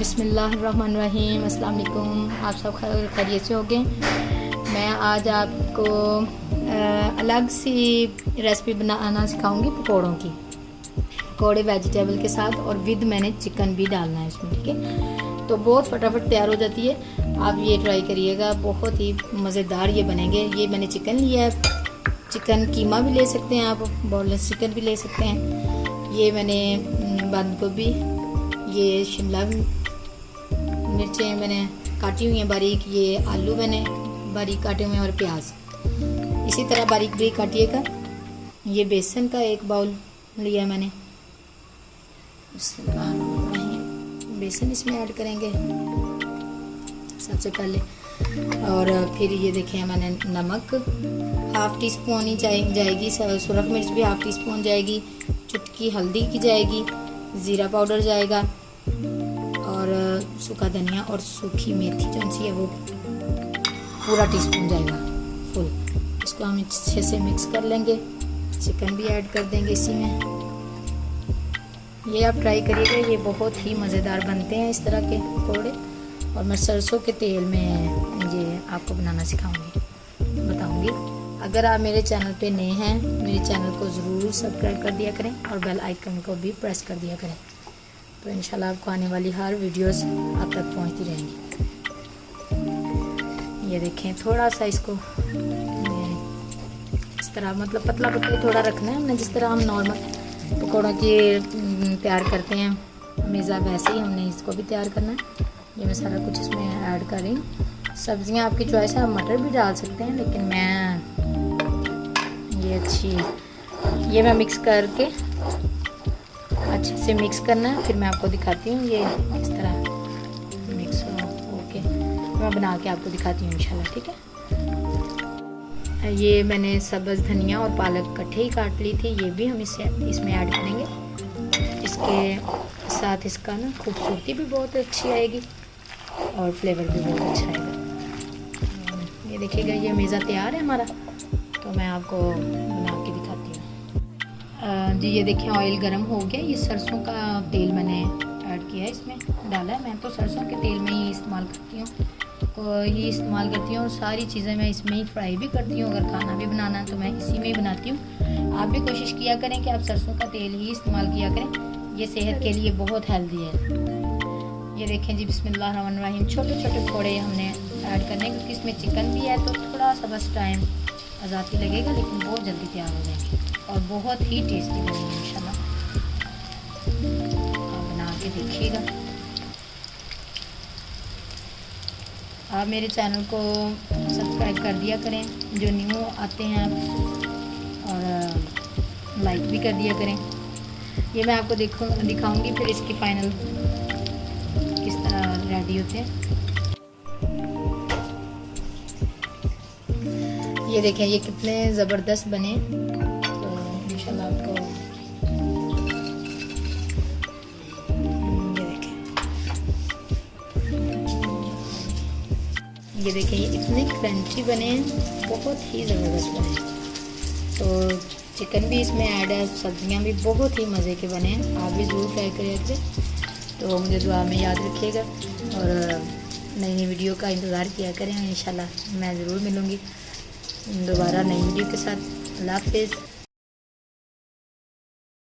बिस्मिल्लाहिर्रहमानिर्रहीम। अस्सलाम वालेकुम। आप सब खैरियत से होंगे। मैं आज आपको अलग सी रेसिपी बनाना सिखाऊंगी पकौड़ों की। पकौड़े वेजिटेबल के साथ और विद मैंने चिकन भी डालना है इसमें, ठीक है। तो बहुत फटाफट तैयार हो जाती है। आप ये ट्राई करिएगा, बहुत ही मज़ेदार ये बनेंगे। ये मैंने चिकन लिया है, चिकन कीमा भी ले सकते हैं आप, बोनलेस चिकन भी ले सकते हैं। ये मैंने बंद गोभी, ये शिमला मिर्चें मैंने काटी हुई हैं बारीक, ये आलू मैंने बारीक काटे हुए हैं और प्याज इसी तरह बारीक बारीक काटिएगा। ये बेसन का एक बाउल लिया मैंने, बेसन इसमें ऐड करेंगे सबसे पहले। और फिर ये देखें मैंने नमक हाफ़ टी स्पून ही जाएगी, सुरख मिर्च भी हाफ़ टी स्पून जाएगी, चुटकी हल्दी की जाएगी, ज़ीरा पाउडर जाएगा और सूखा धनिया और सूखी मेथी जो सी है वो पूरा टीस्पून जाएगा फुल। इसको हम अच्छे से मिक्स कर लेंगे। चिकन भी ऐड कर देंगे इसी में। ये आप ट्राई करिएगा, ये बहुत ही मज़ेदार बनते हैं इस तरह के पकौड़े। और मैं सरसों के तेल में ये आपको बनाना सिखाऊंगी, बताऊंगी। अगर आप मेरे चैनल पे नए हैं, मेरे चैनल को ज़रूर सब्सक्राइब कर दिया करें और बेल आइकन को भी प्रेस कर दिया करें, तो इंशाल्लाह आपको आने वाली हर वीडियोस आप तक पहुंचती रहेंगी। ये देखें, थोड़ा सा इसको इस तरह मतलब पतला पतला थोड़ा रखना है हमने, जिस तरह हम नॉर्मल पकौड़ों की तैयार करते हैं मेज़ा, वैसे ही हमने इसको भी तैयार करना है। ये मैं सारा कुछ इसमें ऐड कर रही हूँ। सब्जियाँ आपकी चॉइस है, आप मटर भी डाल सकते हैं, लेकिन मैं ये मैं मिक्स करके अच्छे से मिक्स करना है। फिर मैं आपको दिखाती हूँ ये इस तरह मिक्स होके मैं बना के आपको दिखाती हूँ इंशाल्लाह, ठीक है। ये मैंने सब्ज़ धनिया और पालक इकट्ठे ही काट ली थी, ये भी हम इसमें ऐड करेंगे। इसके साथ इसका ना खूबसूरती भी बहुत अच्छी आएगी और फ्लेवर भी बहुत अच्छा आएगा। ये देखिएगा, ये मेज़ा तैयार है हमारा, तो मैं आपको बना के दिखाती हूँ। जी ये देखिए, ऑयल गरम हो गया। ये सरसों का तेल मैंने ऐड किया है, इसमें डाला है। मैं तो सरसों के तेल में ही इस्तेमाल करती हूँ, और सारी चीज़ें मैं इसमें ही फ्राई भी करती हूँ। अगर खाना भी बनाना है तो मैं इसी में ही बनाती हूँ। आप भी कोशिश किया करें कि आप सरसों का तेल ही इस्तेमाल किया करें, ये सेहत के लिए बहुत हेल्दी है। ये देखें जी, बिस्मिल्लाहिर्रहमानिर्रहीम। छोटे छोटे पकौड़े हमने ऐड करने, क्योंकि इसमें चिकन भी है तो थोड़ा सा बस टाइम आज़ादी लगेगा, लेकिन बहुत जल्दी तैयार हो जाएंगे और बहुत ही टेस्टी बनेंगे इंशाल्लाह। आप बना के देखिएगा। आप मेरे चैनल को सब्सक्राइब कर दिया करें जो न्यू आते हैं, और लाइक भी कर दिया करें। ये मैं आपको दिखाऊंगी फिर इसकी फाइनल किस तरह रेडी होते हैं। ये देखें, ये कितने ज़बरदस्त बने। तो इंशाल्लाह आपको ये देखें, ये इतने क्रंची बने हैं, बहुत ही ज़बरदस्त बने हैं। तो चिकन भी इसमें ऐड है, सब्जियां भी बहुत ही मज़े के बने हैं। आप भी ज़रूर ट्राई करिएगा। तो मुझे दुआ में याद रखिएगा और नई नई वीडियो का इंतज़ार किया करें। इंशाल्लाह मैं ज़रूर मिलूँगी दोबारा नई वीडियो के साथ। अल्लाह हाफ़िज़।